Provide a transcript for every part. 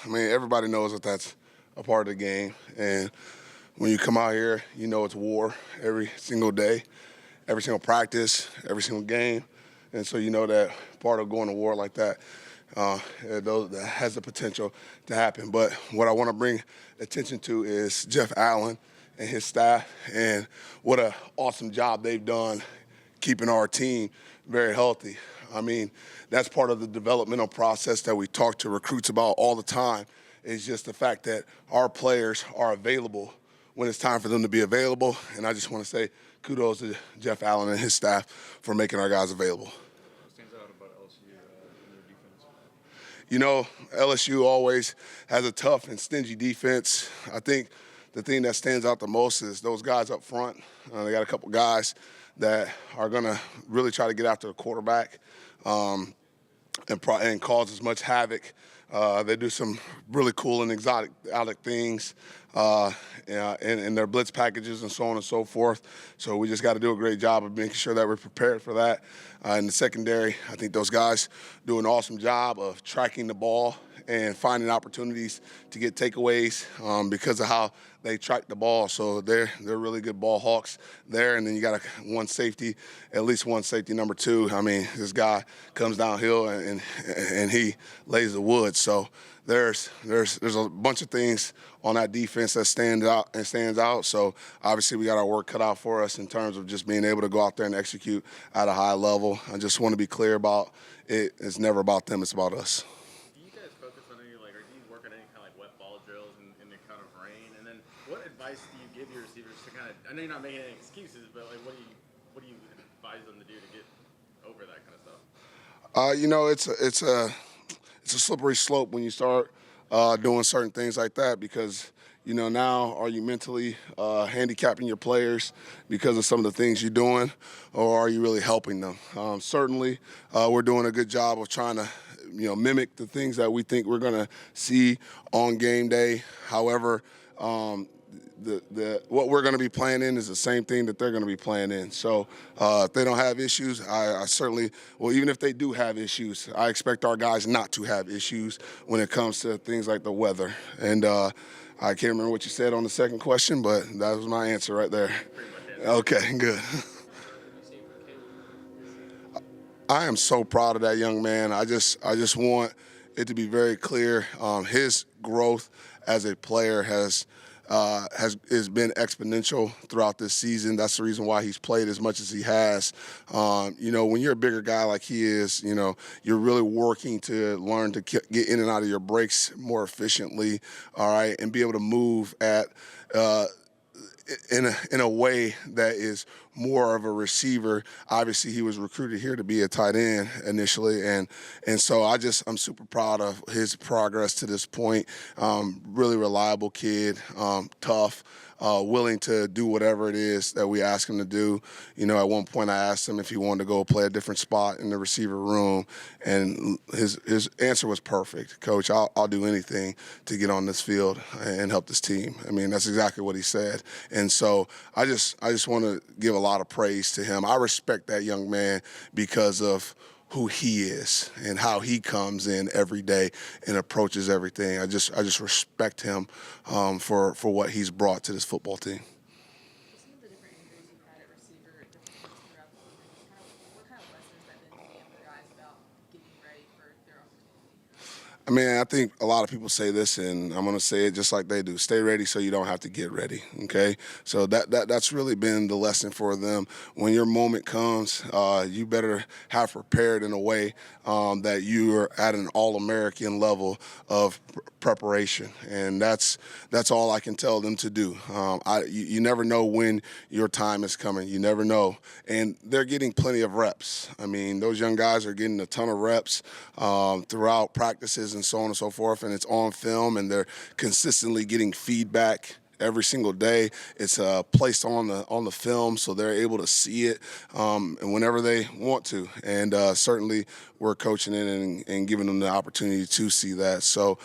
I mean, everybody knows that that's a part of the game. And when you come out here, you know it's war every single day, every single practice, every single game. And so you know that part of going to war like that, that has the potential to happen. But what I want to bring attention to is Jeff Allen and his staff and what an awesome job they've done keeping our team very healthy. I mean, that's part of the developmental process that we talk to recruits about all the time, is just the fact that our players are available when it's time for them to be available. And I just want to say kudos to Jeff Allen and his staff for making our guys available. What stands out about LSU in their defense? You know, LSU always has a tough and stingy defense. I think the thing that stands out the most is those guys up front. They got a couple guys that are going to really try to get after the quarterback and cause as much havoc. They do some really cool and exotic things in their blitz packages and so on and so forth. So we just got to do a great job of making sure that we're prepared for that. In the secondary, I think those guys do an awesome job of tracking the ball and finding opportunities to get takeaways because of how they track the ball. So they're really good ball hawks there. And then you got one safety, at least one safety, number 2. I mean, this guy comes downhill and he lays the wood. So there's a bunch of things on that defense that stands out. So obviously we got our work cut out for us in terms of just being able to go out there and execute at a high level. I just want to be clear about it. It's never about them. It's about us. What advice do you give your receivers to kind of, I know you're not making any excuses, but like what do you advise them to do to get over that kind of stuff? You know, it's a slippery slope when you start doing certain things like that, because you know, now are you mentally handicapping your players because of some of the things you're doing, or are you really helping them? Certainly, we're doing a good job of trying to mimic the things that we think we're going to see on game day. However, what we're going to be playing in is the same thing that they're going to be playing in. So if they don't have issues, I certainly, well, even if they do have issues, I expect our guys not to have issues when it comes to things like the weather. And I can't remember what you said on the second question, but that was my answer right there. Okay, good. I am so proud of that young man. I just want it to be very clear. His growth as a player has been exponential throughout this season. That's the reason why he's played as much as he has. When you're a bigger guy like he is, you're really working to learn to get in and out of your breaks more efficiently, all right, and be able to move at in a way that is more of a receiver. Obviously, he was recruited here to be a tight end initially, and so I'm super proud of his progress to this point. Really reliable kid, tough, willing to do whatever it is that we ask him to do. At one point I asked him if he wanted to go play a different spot in the receiver room, and his answer was perfect. Coach, I'll do anything to get on this field and help this team. I mean, that's exactly what he said. And so I just want to give a lot of praise to him. I respect that young man because of who he is and how he comes in every day and approaches everything. I just respect him for what he's brought to this football team. Some of the different injuries you've had at receiver at different points throughout the season, what kind of lessons have been to the younger guys about getting ready for their opportunity? I mean, I think a lot of people say this, and I'm going to say it just like they do. Stay ready so you don't have to get ready, okay? So that's really been the lesson for them. When your moment comes, you better have prepared in a way that you are at an all-American level of preparation, and that's all I can tell them to do. You never know when your time is coming. You never know. And they're getting plenty of reps. I mean, those young guys are getting a ton of reps throughout practices and so on and so forth, and it's on film, and they're consistently getting feedback every single day. It's placed on the film, so they're able to see it and whenever they want to. And certainly we're coaching it and giving them the opportunity to see that. So,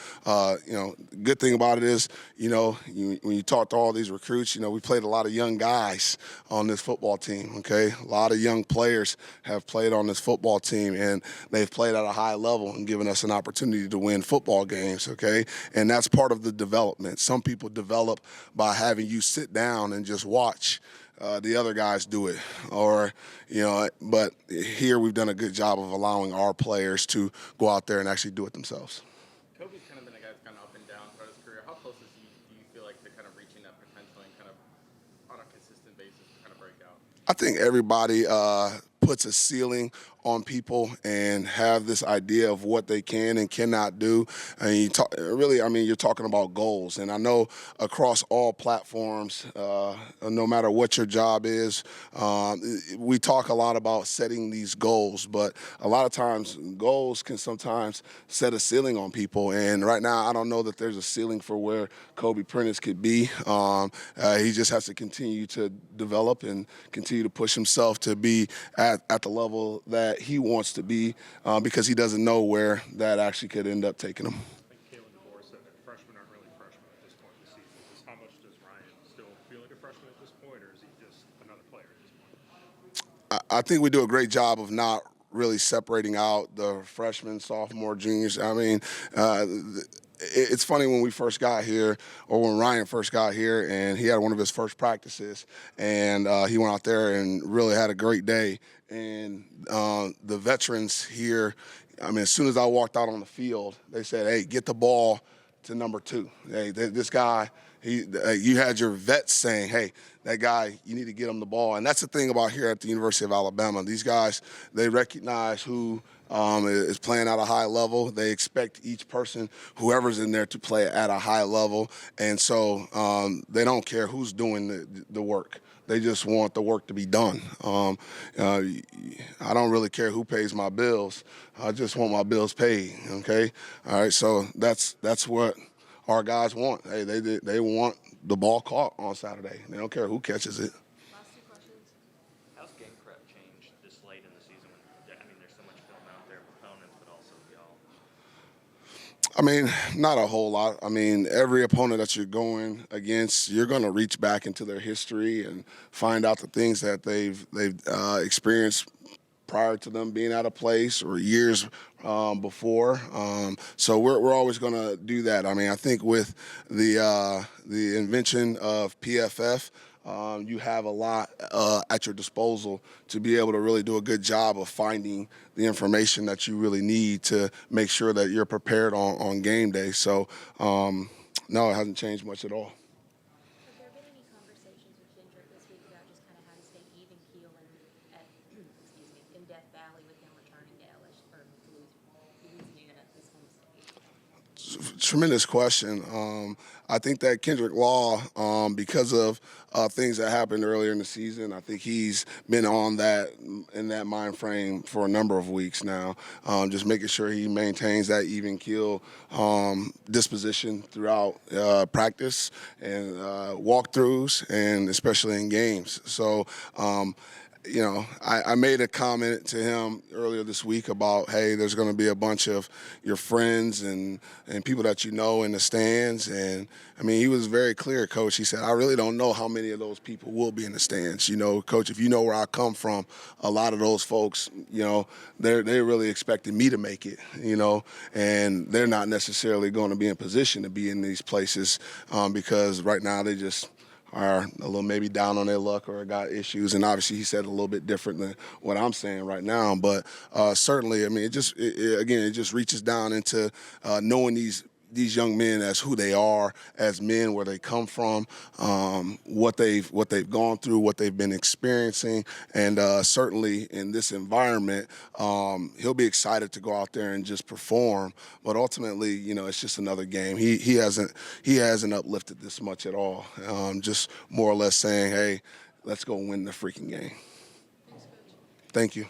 good thing about it is, when you talk to all these recruits, we played a lot of young guys on this football team, okay? A lot of young players have played on this football team, and they've played at a high level and given us an opportunity to win football games, okay? And that's part of the development. Some people develop by having you sit down and just watch the other guys do it, but here we've done a good job of allowing our players to go out there and actually do it themselves. Kobe's kind of been a guy that's kind of up and down throughout his career. How close do you feel like to kind of reaching that potential and kind of on a consistent basis to kind of break out? I think everybody puts a ceiling on people and have this idea of what they can and cannot do. And you're talking about goals. And I know across all platforms, no matter what your job is, we talk a lot about setting these goals, but a lot of times goals can sometimes set a ceiling on people. And right now, I don't know that there's a ceiling for where Kobe Prentice could be. He just has to continue to develop and continue to push himself to be at the level that he wants to be because he doesn't know where that actually could end up taking him. I think Kalen DeBoer said that freshmen aren't really freshmen at this point in the season. Just how much does Ryan still feel like a freshman at this point, or is he just another player at this point? I think we do a great job of not really separating out the freshmen, sophomore, juniors. I mean, it's funny when we first got here, or when Ryan first got here, and he had one of his first practices, and he went out there and really had a great day. And the veterans here, as soon as I walked out on the field, they said, "Hey, get the ball to number 2. Hey, this guy." You had your vets saying, "Hey, that guy, you need to get him the ball." And that's the thing about here at the University of Alabama. These guys, they recognize who is playing at a high level. They expect each person, whoever's in there, to play at a high level. And so they don't care who's doing the work. They just want the work to be done. I don't really care who pays my bills. I just want my bills paid, okay? All right, so that's what our guys want. Hey, they want the ball caught on Saturday. They don't care who catches it. Last 2 questions. How's game prep changed this late in the season when, there's so much film out there of opponents, but also y'all? Not a whole lot. Every opponent that you're going against, you're going to reach back into their history and find out the things that they've experienced prior to them being at a place or years before. So we're always going to do that. I think with the invention of PFF, you have a lot at your disposal to be able to really do a good job of finding the information that you really need to make sure that you're prepared on game day. So, no, it hasn't changed much at all. Have there been any conversations with Kendrick this week about just kind of how to stay even keel in Death Valley with him returning to Louisiana at this home state? Tremendous question. I think that Kendrick Law, because of things that happened earlier in the season, I think he's been in that mind frame for a number of weeks now, just making sure he maintains that even keel disposition throughout practice and walkthroughs, and especially in games. So, I made a comment to him earlier this week about, hey, there's going to be a bunch of your friends and people that you know in the stands. And, he was very clear, Coach. He said, I really don't know how many of those people will be in the stands. Coach, if you know where I come from, a lot of those folks, they're really expecting me to make it, and they're not necessarily going to be in position to be in these places because right now they just are a little maybe down on their luck or got issues. And obviously he said a little bit different than what I'm saying right now. But certainly, it just reaches down into knowing these young men as who they are as men, where they come from, what they've gone through, what they've been experiencing. And certainly in this environment, he'll be excited to go out there and just perform. But ultimately, it's just another game. He hasn't uplifted this much at all. Just more or less saying, hey, let's go win the freaking game. Thanks, Coach. Thank you.